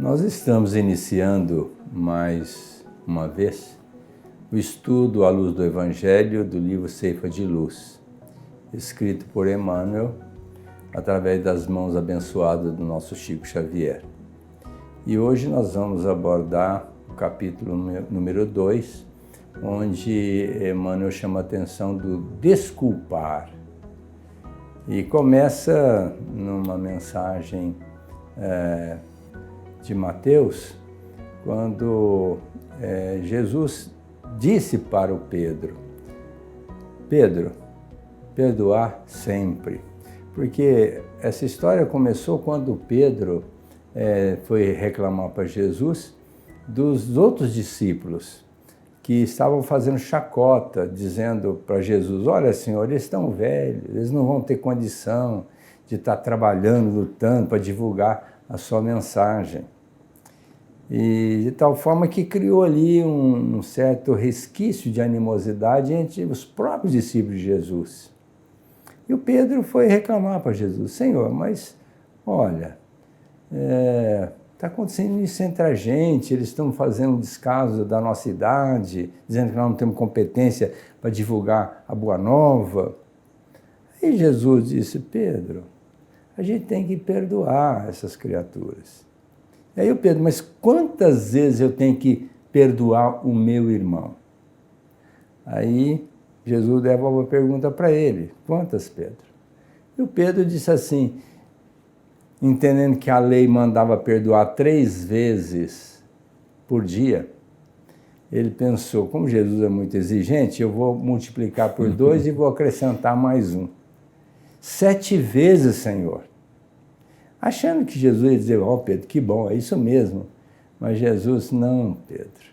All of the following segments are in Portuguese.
Nós estamos iniciando mais uma vez o estudo à luz do Evangelho do livro Ceifa de Luz, escrito por Emmanuel através das mãos abençoadas do nosso Chico Xavier. E hoje nós vamos abordar o capítulo número 2, onde Emmanuel chama a atenção do desculpar. E começa numa mensagem de Mateus, quando Jesus disse para o Pedro, perdoar sempre. Porque essa história começou quando Pedro foi reclamar para Jesus dos outros discípulos que estavam fazendo chacota, dizendo para Jesus, olha, Senhor, eles estão velhos, eles não vão ter condição de estar trabalhando, lutando para divulgar a sua mensagem. E de tal forma que criou ali um certo resquício de animosidade entre os próprios discípulos de Jesus. E o Pedro foi reclamar para Jesus, Senhor, mas olha, está acontecendo isso entre a gente, eles estão fazendo um descaso da nossa idade, dizendo que nós não temos competência para divulgar a Boa Nova. Aí Jesus disse, Pedro, a gente tem que perdoar essas criaturas. E aí o Pedro, mas quantas vezes eu tenho que perdoar o meu irmão? Aí Jesus devolve a pergunta para ele, quantas, Pedro? E o Pedro disse assim, entendendo que a lei mandava perdoar 3 vezes por dia, ele pensou, como Jesus é muito exigente, eu vou multiplicar por 2 e vou acrescentar mais 1. 7 vezes, Senhor. Achando que Jesus ia dizer, Pedro, que bom, é isso mesmo. Mas Jesus, não, Pedro.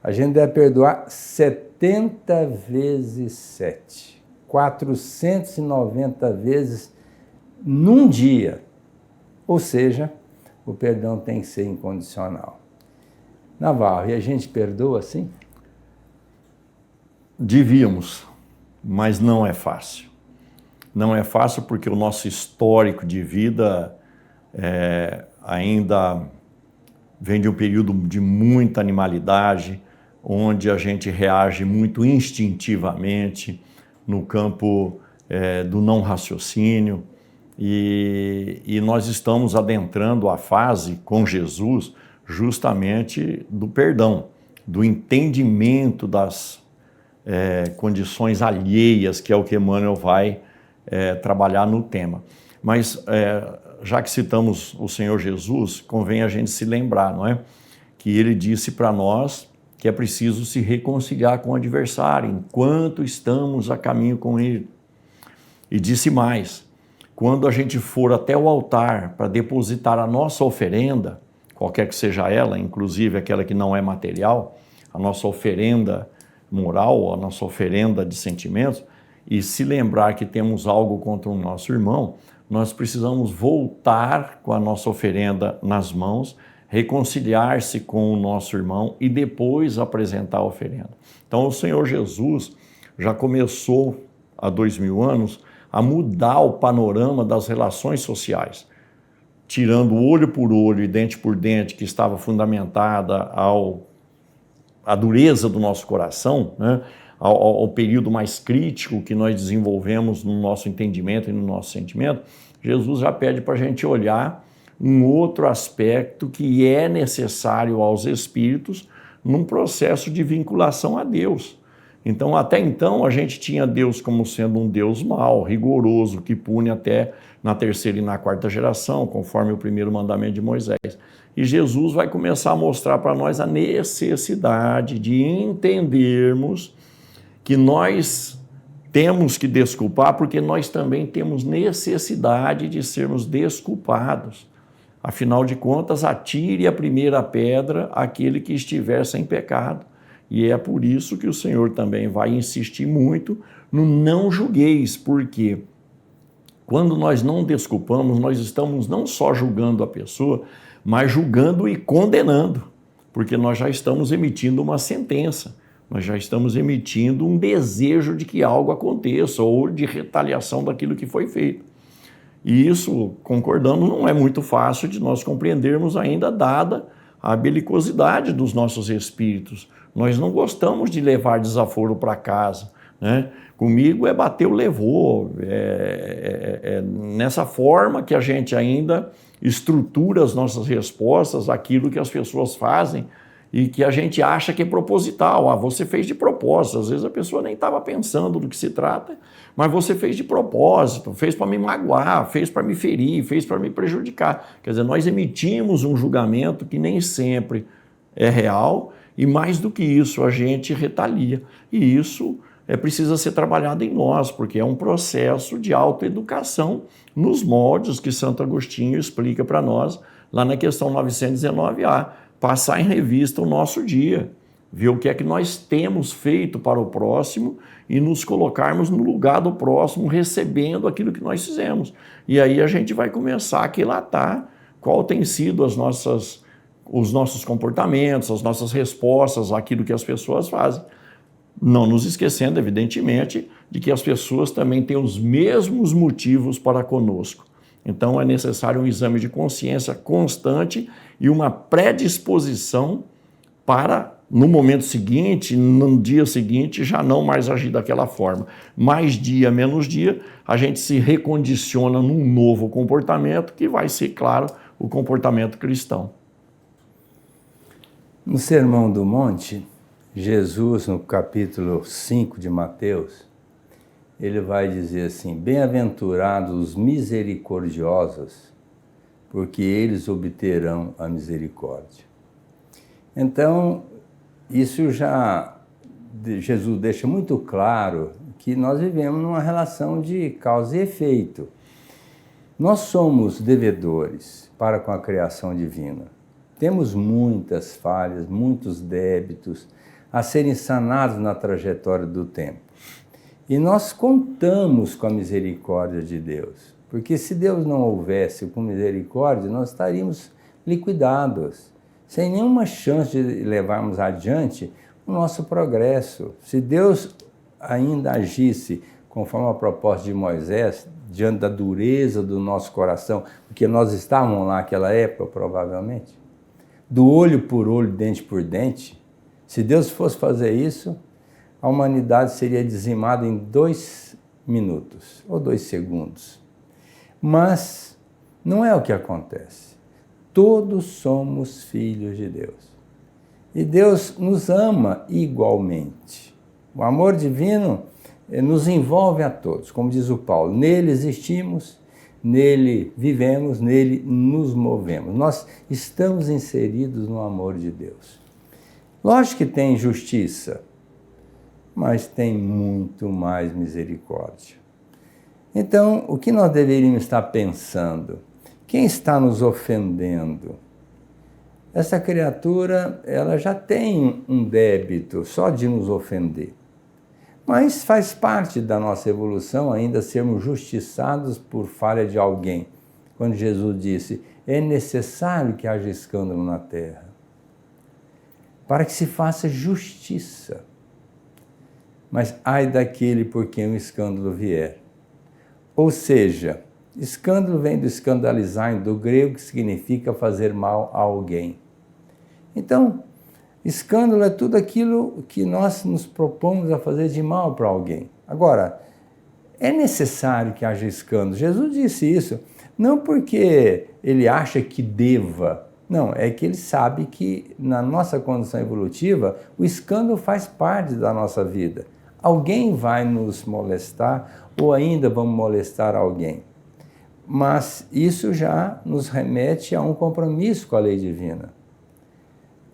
A gente deve perdoar 70 vezes 7. 490 vezes num dia. Ou seja, o perdão tem que ser incondicional. Navarro, e a gente perdoa assim? Devíamos, mas não é fácil. Não é fácil porque o nosso histórico de vida ainda vem de um período de muita animalidade, onde a gente reage muito instintivamente no campo do não raciocínio, e nós estamos adentrando a fase com Jesus justamente do perdão, do entendimento das condições alheias, que é o que Emmanuel vai trabalhar no tema. Mas, já que citamos o Senhor Jesus, convém a gente se lembrar, não é? Que ele disse para nós que é preciso se reconciliar com o adversário enquanto estamos a caminho com ele. E disse mais, quando a gente for até o altar para depositar a nossa oferenda, qualquer que seja ela, inclusive aquela que não é material, a nossa oferenda moral, a nossa oferenda de sentimentos, e se lembrar que temos algo contra o nosso irmão, nós precisamos voltar com a nossa oferenda nas mãos, reconciliar-se com o nosso irmão e depois apresentar a oferenda. Então o Senhor Jesus já começou há 2000 anos a mudar o panorama das relações sociais, tirando olho por olho e dente por dente, que estava fundamentada à dureza do nosso coração, né? Ao período mais crítico que nós desenvolvemos no nosso entendimento e no nosso sentimento, Jesus já pede para a gente olhar um outro aspecto que é necessário aos espíritos num processo de vinculação a Deus. Então, até então, a gente tinha Deus como sendo um Deus mau, rigoroso, que pune até na 3ª e na 4ª geração, conforme o 1º mandamento de Moisés. E Jesus vai começar a mostrar para nós a necessidade de entendermos que nós temos que desculpar porque nós também temos necessidade de sermos desculpados. Afinal de contas, atire a primeira pedra aquele que estiver sem pecado. E é por isso que o Senhor também vai insistir muito no não julgueis, porque quando nós não desculpamos, nós estamos não só julgando a pessoa, mas julgando e condenando, porque nós já estamos emitindo uma sentença. Nós já estamos emitindo um desejo de que algo aconteça ou de retaliação daquilo que foi feito. E isso, concordando, não é muito fácil de nós compreendermos ainda, dada a belicosidade dos nossos espíritos. Nós não gostamos de levar desaforo para casa, né? Comigo é bateu, levou. É nessa forma que a gente ainda estrutura as nossas respostas, aquilo que as pessoas fazem e que a gente acha que é proposital. Ah, você fez de propósito. Às vezes a pessoa nem estava pensando do que se trata, mas você fez de propósito, fez para me magoar, fez para me ferir, fez para me prejudicar. Quer dizer, nós emitimos um julgamento que nem sempre é real e, mais do que isso, a gente retalia. E isso precisa ser trabalhado em nós, porque é um processo de autoeducação nos moldes que Santo Agostinho explica para nós lá na questão 919A. Passar em revista o nosso dia, ver o que é que nós temos feito para o próximo e nos colocarmos no lugar do próximo, recebendo aquilo que nós fizemos. E aí a gente vai começar a aquilatar qual tem sido os nossos comportamentos, as nossas respostas àquilo que as pessoas fazem. Não nos esquecendo, evidentemente, de que as pessoas também têm os mesmos motivos para conosco. Então é necessário um exame de consciência constante e uma predisposição para, no momento seguinte, no dia seguinte, já não mais agir daquela forma. Mais dia, menos dia, a gente se recondiciona num novo comportamento que vai ser, claro, o comportamento cristão. No Sermão do Monte, Jesus, no capítulo 5 de Mateus, ele vai dizer assim: bem-aventurados os misericordiosos, porque eles obterão a misericórdia. Então, isso já Jesus deixa muito claro que nós vivemos numa relação de causa e efeito. Nós somos devedores para com a criação divina. Temos muitas falhas, muitos débitos a serem sanados na trajetória do tempo. E nós contamos com a misericórdia de Deus, porque se Deus não houvesse com misericórdia, nós estaríamos liquidados, sem nenhuma chance de levarmos adiante o nosso progresso. Se Deus ainda agisse conforme a proposta de Moisés, diante da dureza do nosso coração, porque nós estávamos lá naquela época, provavelmente, do olho por olho, dente por dente, se Deus fosse fazer isso, a humanidade seria dizimada em 2 minutos ou 2 segundos. Mas não é o que acontece. Todos somos filhos de Deus. E Deus nos ama igualmente. O amor divino nos envolve a todos. Como diz o Paulo, nele existimos, nele vivemos, nele nos movemos. Nós estamos inseridos no amor de Deus. Lógico que tem justiça, mas tem muito mais misericórdia. Então, o que nós deveríamos estar pensando? Quem está nos ofendendo? Essa criatura, ela já tem um débito só de nos ofender. Mas faz parte da nossa evolução ainda sermos justiçados por falha de alguém. Quando Jesus disse, é necessário que haja escândalo na terra, para que se faça justiça. Mas ai daquele por quem o escândalo vier. Ou seja, escândalo vem do escandalizar, do grego, que significa fazer mal a alguém. Então, escândalo é tudo aquilo que nós nos propomos a fazer de mal para alguém. Agora, é necessário que haja escândalo. Jesus disse isso, não porque ele acha que deva, não, é que ele sabe que na nossa condição evolutiva, o escândalo faz parte da nossa vida. Alguém vai nos molestar ou ainda vamos molestar alguém. Mas isso já nos remete a um compromisso com a lei divina.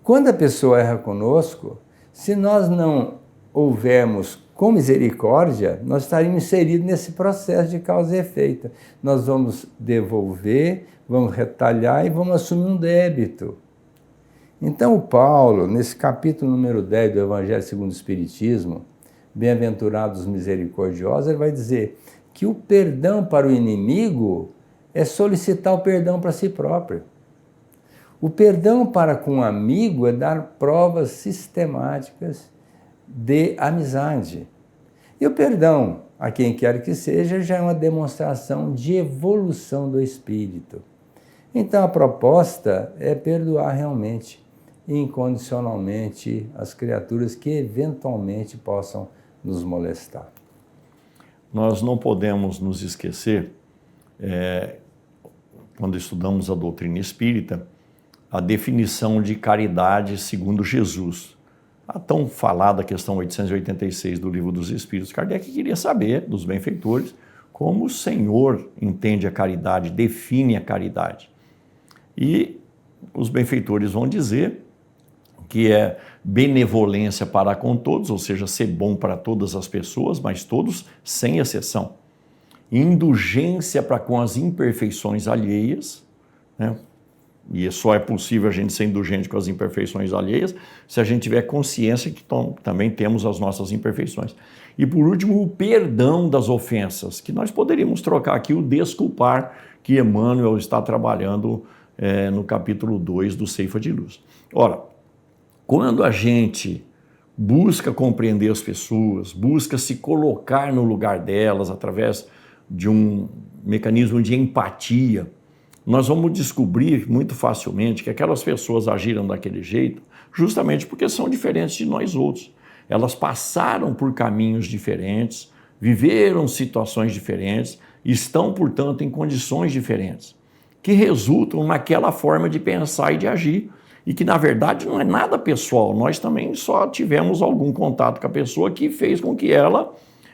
Quando a pessoa erra conosco, se nós não houvermos com misericórdia, nós estaríamos inseridos nesse processo de causa e efeito. Nós vamos devolver, vamos retalhar e vamos assumir um débito. Então o Paulo, nesse capítulo número 10 do Evangelho segundo o Espiritismo, bem-aventurados os misericordiosos, ele vai dizer que o perdão para o inimigo é solicitar o perdão para si próprio. O perdão para com um amigo é dar provas sistemáticas de amizade. E o perdão, a quem quer que seja, já é uma demonstração de evolução do espírito. Então a proposta é perdoar realmente, incondicionalmente, as criaturas que eventualmente possam nos molestar. Nós não podemos nos esquecer, quando estudamos a doutrina espírita, a definição de caridade segundo Jesus. A tão falada questão 886 do Livro dos Espíritos. Kardec queria saber dos benfeitores como o Senhor entende a caridade, define a caridade. E os benfeitores vão dizer que é benevolência para com todos, ou seja, ser bom para todas as pessoas, mas todos sem exceção. Indulgência para com as imperfeições alheias, né? E só é possível a gente ser indulgente com as imperfeições alheias se a gente tiver consciência que também temos as nossas imperfeições. E por último, o perdão das ofensas, que nós poderíamos trocar aqui o desculpar, que Emmanuel está trabalhando no capítulo 2 do Ceifa de Luz. Ora, quando a gente busca compreender as pessoas, busca se colocar no lugar delas através de um mecanismo de empatia, nós vamos descobrir muito facilmente que aquelas pessoas agiram daquele jeito justamente porque são diferentes de nós outros. Elas passaram por caminhos diferentes, viveram situações diferentes, estão, portanto, em condições diferentes, que resultam naquela forma de pensar e de agir, e que, na verdade, não é nada pessoal. Nós também só tivemos algum contato com a pessoa que fez com que ela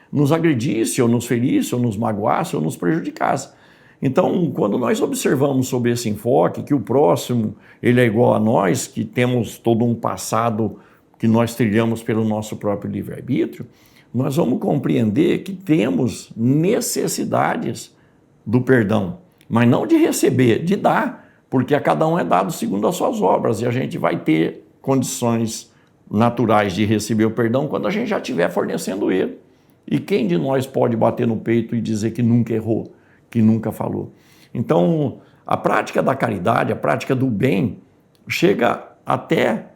nos agredisse, ou nos ferisse, ou nos magoasse, ou nos prejudicasse. Então, quando nós observamos sob esse enfoque, que o próximo ele é igual a nós, que temos todo um passado que nós trilhamos pelo nosso próprio livre-arbítrio, nós vamos compreender que temos necessidades do perdão, mas não de receber, de dar, porque a cada um é dado segundo as suas obras, e a gente vai ter condições naturais de receber o perdão quando a gente já estiver fornecendo ele. E quem de nós pode bater no peito e dizer que nunca errou, que nunca falou? Então, a prática da caridade, a prática do bem, chega até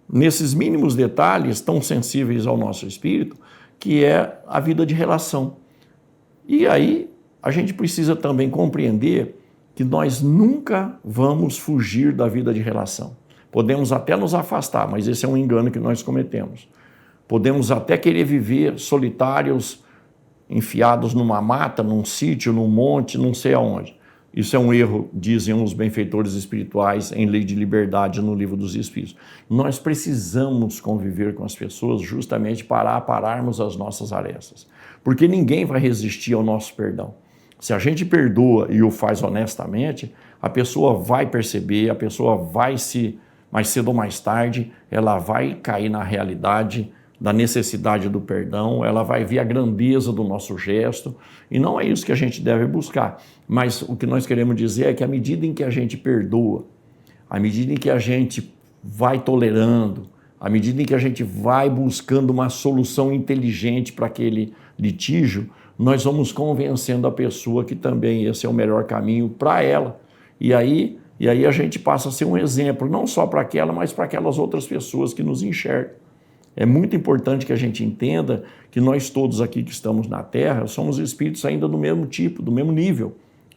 nesses mínimos detalhes tão sensíveis ao nosso espírito, que é a vida de relação. E aí, a gente precisa também compreender que nós nunca vamos fugir da vida de relação. Podemos até nos afastar, mas esse é um engano que nós cometemos. Podemos até querer viver solitários, enfiados numa mata, num sítio, num monte, não sei aonde. Isso é um erro, dizem os benfeitores espirituais em Lei de Liberdade no Livro dos Espíritos. Nós precisamos conviver com as pessoas justamente para apararmos as nossas arestas, porque ninguém vai resistir ao nosso perdão. Se a gente perdoa e o faz honestamente, a pessoa vai perceber, a pessoa vai mais cedo ou mais tarde, ela vai cair na realidade da necessidade do perdão, ela vai ver a grandeza do nosso gesto, e não é isso que a gente deve buscar. Mas o que nós queremos dizer é que à medida em que a gente perdoa, à medida em que a gente vai tolerando, à medida em que a gente vai buscando uma solução inteligente para aquele litígio, nós vamos convencendo a pessoa que também esse é o melhor caminho para ela. E aí a gente passa a ser um exemplo, não só para aquela, mas para aquelas outras pessoas que nos enxergam. É muito importante que a gente entenda que nós todos aqui que estamos na Terra somos espíritos ainda do mesmo tipo, do mesmo nível,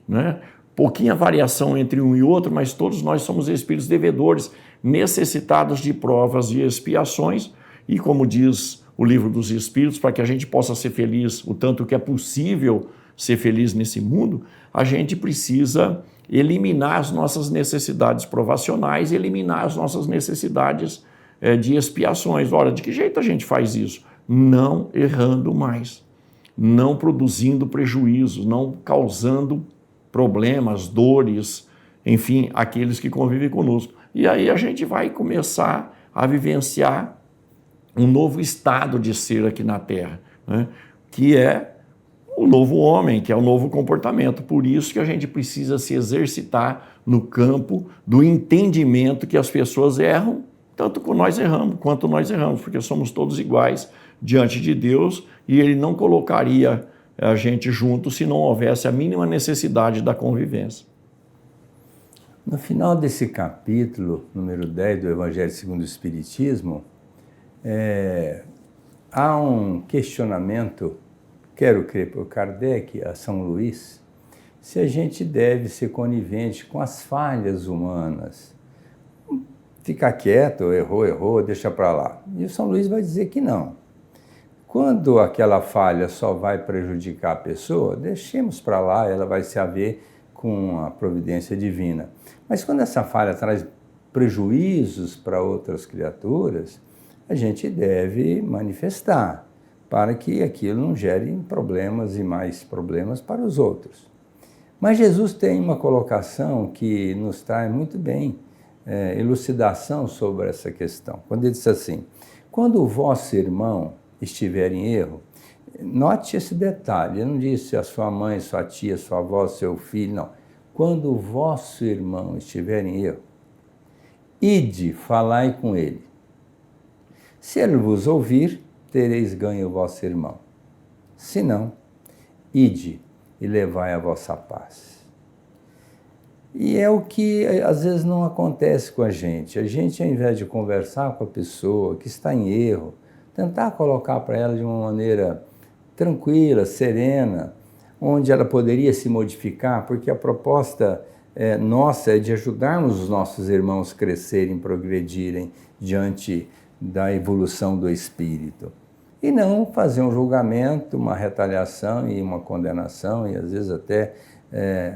né? Pouquinha variação entre um e outro, mas todos nós somos espíritos devedores, necessitados de provas e expiações, e como diz o Livro dos Espíritos, para que a gente possa ser feliz o tanto que é possível ser feliz nesse mundo, a gente precisa eliminar as nossas necessidades provacionais, eliminar as nossas necessidades de expiações. Ora, de que jeito a gente faz isso? Não errando mais, não produzindo prejuízos, não causando problemas, dores, enfim, aqueles que convivem conosco. E aí a gente vai começar a vivenciar um novo estado de ser aqui na Terra, né? Que é o novo homem, que é o novo comportamento. Por isso que a gente precisa se exercitar no campo do entendimento que as pessoas erram, tanto quanto nós erramos, porque somos todos iguais diante de Deus, e Ele não colocaria a gente junto se não houvesse a mínima necessidade da convivência. No final desse capítulo, número 10 do Evangelho segundo o Espiritismo, há um questionamento, quero crer por Kardec, a São Luís, se a gente deve ser conivente com as falhas humanas. Ficar quieto, errou, deixa para lá. E o São Luís vai dizer que não. Quando aquela falha só vai prejudicar a pessoa, deixemos para lá, ela vai se haver com a providência divina. Mas quando essa falha traz prejuízos para outras criaturas, a gente deve manifestar para que aquilo não gere problemas e mais problemas para os outros. Mas Jesus tem uma colocação que nos traz muito bem elucidação sobre essa questão. Quando ele diz assim, quando o vosso irmão estiver em erro, note esse detalhe, ele não disse a sua mãe, sua tia, sua avó, seu filho, não. Quando o vosso irmão estiver em erro, ide, falai com ele. Se ele vos ouvir, tereis ganho o vosso irmão. Se não, ide e levai a vossa paz. E é o que às vezes não acontece com a gente. A gente, ao invés de conversar com a pessoa que está em erro, tentar colocar para ela de uma maneira tranquila, serena, onde ela poderia se modificar, porque a proposta nossa é de ajudarmos os nossos irmãos a crescerem, progredirem diante da evolução do espírito. E não fazer um julgamento, uma retaliação e uma condenação, e às vezes até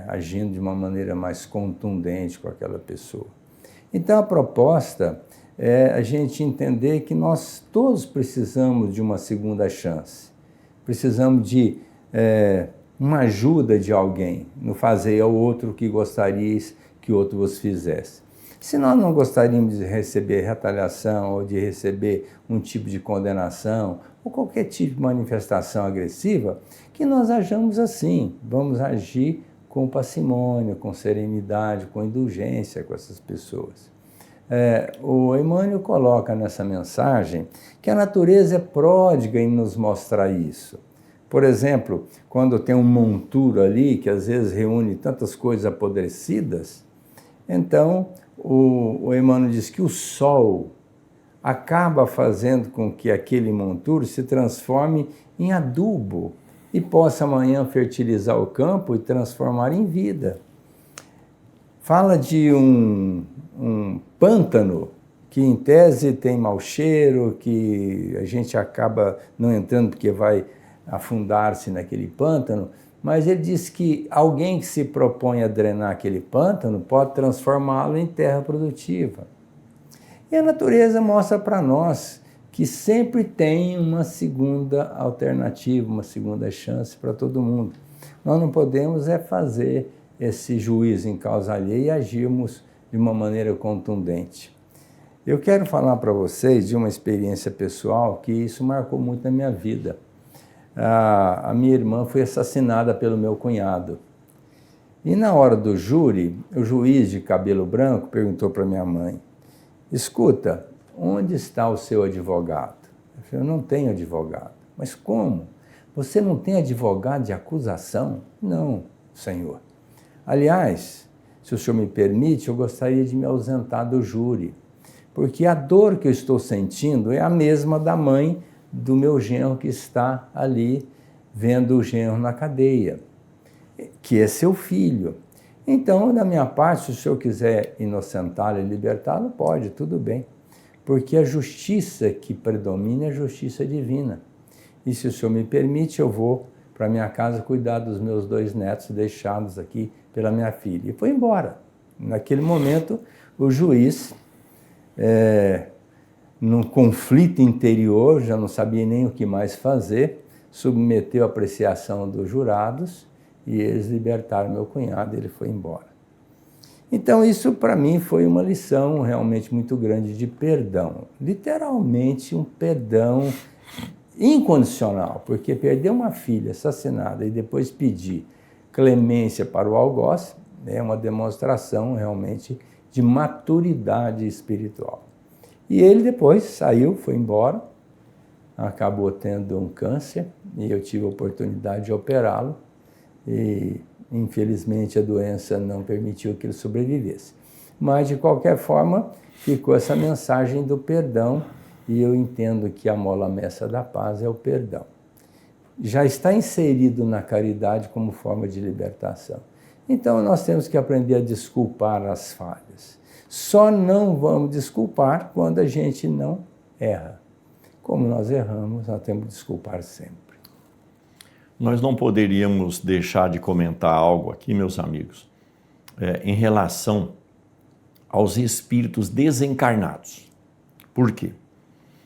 agindo de uma maneira mais contundente com aquela pessoa. Então a proposta é a gente entender que nós todos precisamos de uma segunda chance. Precisamos de uma ajuda de alguém, no fazer ao outro o que gostarias que o outro vos fizesse. Se nós não gostaríamos de receber retaliação ou de receber um tipo de condenação ou qualquer tipo de manifestação agressiva, que nós ajamos assim, vamos agir com parcimônia, com serenidade, com indulgência com essas pessoas. O Emmanuel coloca nessa mensagem que a natureza é pródiga em nos mostrar isso. Por exemplo, quando tem um monturo ali, que às vezes reúne tantas coisas apodrecidas, então o Emmanuel diz que o sol acaba fazendo com que aquele monturo se transforme em adubo e possa amanhã fertilizar o campo e transformar em vida. Fala de um pântano que em tese tem mau cheiro, que a gente acaba não entrando porque vai afundar-se naquele pântano, mas ele diz que alguém que se propõe a drenar aquele pântano pode transformá-lo em terra produtiva. E a natureza mostra para nós que sempre tem uma segunda alternativa, uma segunda chance para todo mundo. Nós não podemos fazer esse juízo em causa alheia e agirmos de uma maneira contundente. Eu quero falar para vocês de uma experiência pessoal que isso marcou muito na minha vida. A minha irmã foi assassinada pelo meu cunhado. E na hora do júri, o juiz de cabelo branco perguntou para minha mãe, escuta, onde está o seu advogado? Eu falei, eu não tenho advogado. Mas como? Você não tem advogado de acusação? Não, senhor. Aliás, se o senhor me permite, eu gostaria de me ausentar do júri, porque a dor que eu estou sentindo é a mesma da mãe do meu genro que está ali vendo o genro na cadeia, que é seu filho. Então, da minha parte, se o senhor quiser inocentá-lo e libertá-lo, pode, tudo bem. Porque a justiça que predomina é a justiça divina. E se o senhor me permite, eu vou para minha casa cuidar dos meus 2 netos deixados aqui pela minha filha. E foi embora. Naquele momento, o juiz, num conflito interior, já não sabia nem o que mais fazer, submeteu a apreciação dos jurados e eles libertaram meu cunhado e ele foi embora. Então isso para mim foi uma lição realmente muito grande de perdão, literalmente um perdão incondicional, porque perder uma filha assassinada e depois pedir clemência para o algoz é uma demonstração realmente de maturidade espiritual. E ele depois saiu, foi embora, acabou tendo um câncer e eu tive a oportunidade de operá-lo e infelizmente a doença não permitiu que ele sobrevivesse. Mas de qualquer forma ficou essa mensagem do perdão e eu entendo que a mola mestra da paz é o perdão. Já está inserido na caridade como forma de libertação. Então nós temos que aprender a desculpar as falhas. Só não vamos desculpar quando a gente não erra. Como nós erramos, nós temos que desculpar sempre. Nós não poderíamos deixar de comentar algo aqui, meus amigos, em relação aos espíritos desencarnados. Por quê?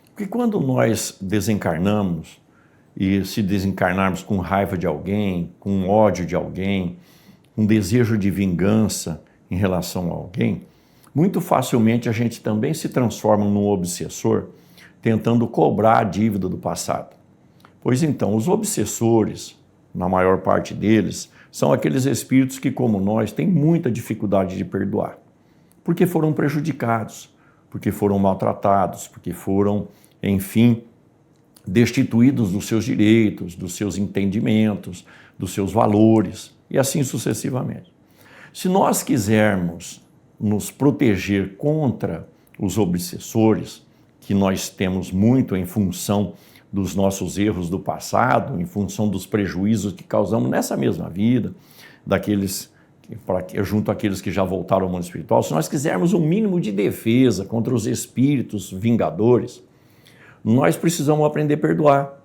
Porque quando nós desencarnamos, e se desencarnarmos com raiva de alguém, com ódio de alguém, com desejo de vingança em relação a alguém, muito facilmente a gente também se transforma num obsessor, tentando cobrar a dívida do passado. Pois então, os obsessores, na maior parte deles, são aqueles espíritos que, como nós, têm muita dificuldade de perdoar. Porque foram prejudicados, porque foram maltratados, porque foram, enfim, destituídos dos seus direitos, dos seus entendimentos, dos seus valores, e assim sucessivamente. Se nós quisermos nos proteger contra os obsessores, que nós temos muito em função dos nossos erros do passado, em função dos prejuízos que causamos nessa mesma vida, junto àqueles que já voltaram ao mundo espiritual, se nós quisermos um mínimo de defesa contra os espíritos vingadores, nós precisamos aprender a perdoar.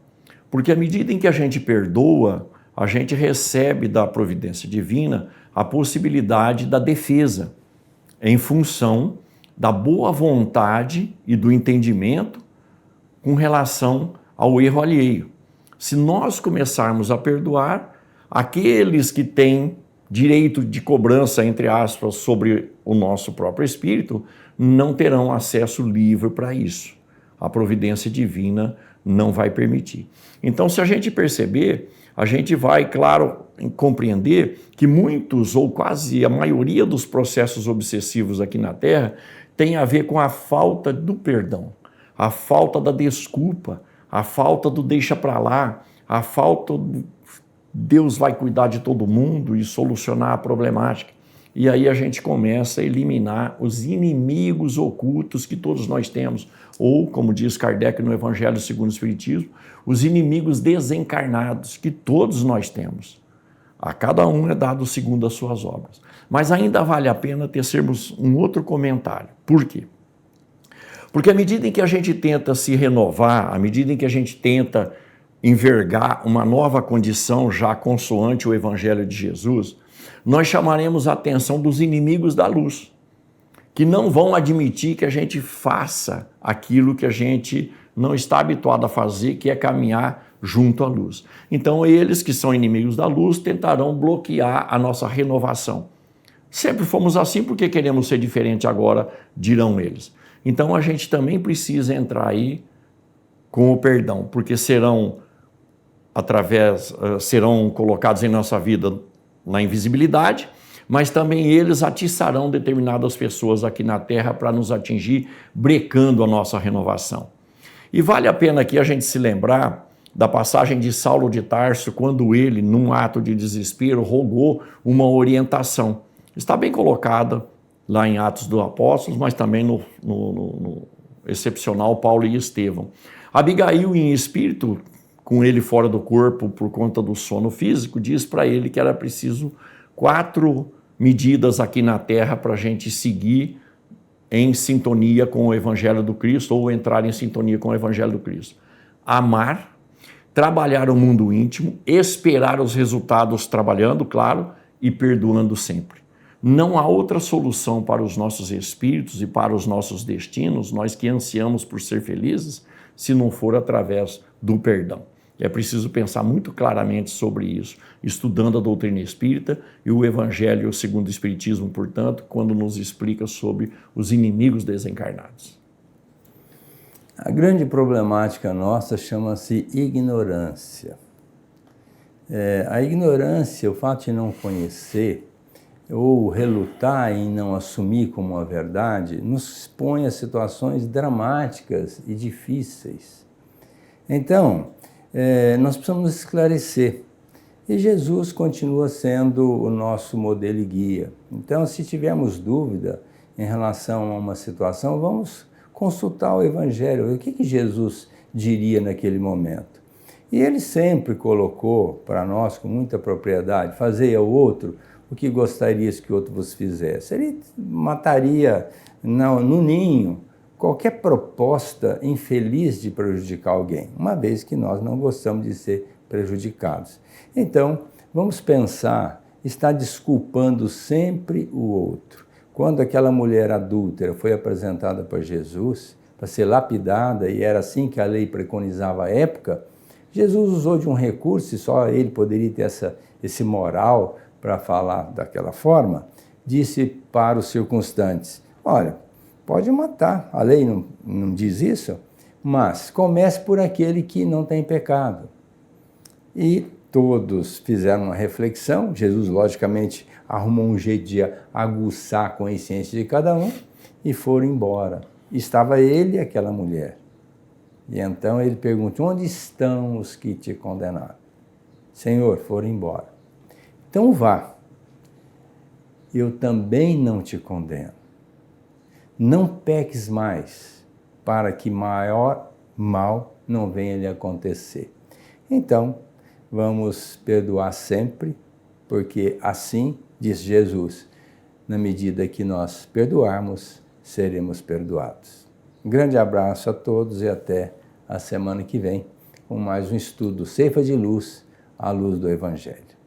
Porque à medida em que a gente perdoa, a gente recebe da providência divina a possibilidade da defesa, em função da boa vontade e do entendimento com relação ao erro alheio. Se nós começarmos a perdoar, aqueles que têm direito de cobrança, entre aspas, sobre o nosso próprio espírito, não terão acesso livre para isso. A providência divina não vai permitir. Então, se a gente perceber, a gente vai, claro, compreender que muitos, ou quase a maioria dos processos obsessivos aqui na Terra, tem a ver com a falta do perdão, a falta da desculpa, a falta do deixa para lá, a falta do Deus vai cuidar de todo mundo e solucionar a problemática. E aí a gente começa a eliminar os inimigos ocultos que todos nós temos, ou, como diz Kardec no Evangelho segundo o Espiritismo, os inimigos desencarnados que todos nós temos. A cada um é dado segundo as suas obras. Mas ainda vale a pena tecermos um outro comentário. Por quê? Porque à medida em que a gente tenta se renovar, à medida em que a gente tenta envergar uma nova condição já consoante o Evangelho de Jesus, nós chamaremos a atenção dos inimigos da luz, que não vão admitir que a gente faça aquilo que a gente não está habituado a fazer, que é caminhar junto à luz. Então, eles que são inimigos da luz tentarão bloquear a nossa renovação. Sempre fomos assim porque queremos ser diferente agora, dirão eles. Então, a gente também precisa entrar aí com o perdão, porque serão colocados em nossa vida na invisibilidade, mas também eles atiçarão determinadas pessoas aqui na Terra para nos atingir, brecando a nossa renovação. E vale a pena aqui a gente se lembrar da passagem de Saulo de Tarso, quando ele, num ato de desespero, rogou uma orientação. Está bem colocada lá em Atos dos Apóstolos, mas também no excepcional Paulo e Estevão. Abigail, em espírito, com ele fora do corpo por conta do sono físico, diz para ele que era preciso 4 medidas aqui na Terra para a gente seguir em sintonia com o Evangelho do Cristo, ou entrar em sintonia com o Evangelho do Cristo. Amar, trabalhar o mundo íntimo, esperar os resultados trabalhando, claro, e perdoando sempre. Não há outra solução para os nossos espíritos e para os nossos destinos, nós que ansiamos por ser felizes, se não for através do perdão. É preciso pensar muito claramente sobre isso, estudando a doutrina espírita e o Evangelho segundo o Espiritismo, portanto, quando nos explica sobre os inimigos desencarnados. A grande problemática nossa chama-se ignorância. A ignorância, o fato de não conhecer ou relutar em não assumir como uma verdade, nos expõe a situações dramáticas e difíceis. Então, nós precisamos esclarecer. E Jesus continua sendo o nosso modelo e guia. Então, se tivermos dúvida em relação a uma situação, vamos consultar o Evangelho, o que Jesus diria naquele momento. E ele sempre colocou para nós, com muita propriedade, fazei ao outro o que gostarias que o outro vos fizesse. Ele mataria no ninho qualquer proposta infeliz de prejudicar alguém, uma vez que nós não gostamos de ser prejudicados. Então, vamos pensar, está desculpando sempre o outro. Quando aquela mulher adúltera foi apresentada para Jesus, para ser lapidada, e era assim que a lei preconizava à época, Jesus usou de um recurso, e só ele poderia ter esse moral para falar daquela forma, disse para os circunstantes, olha, pode matar, a lei não diz isso, mas comece por aquele que não tem pecado. E todos fizeram uma reflexão, Jesus logicamente arrumou um jeito de aguçar a consciência de cada um e foram embora. Estava ele e aquela mulher. E então ele pergunta, onde estão os que te condenaram? Senhor, foram embora. Então vá, eu também não te condeno. Não peques mais, para que maior mal não venha lhe acontecer. Então, vamos perdoar sempre, porque assim, diz Jesus, na medida que nós perdoarmos, seremos perdoados. Um grande abraço a todos e até a semana que vem, com mais um estudo Ceifa de Luz, à luz do Evangelho.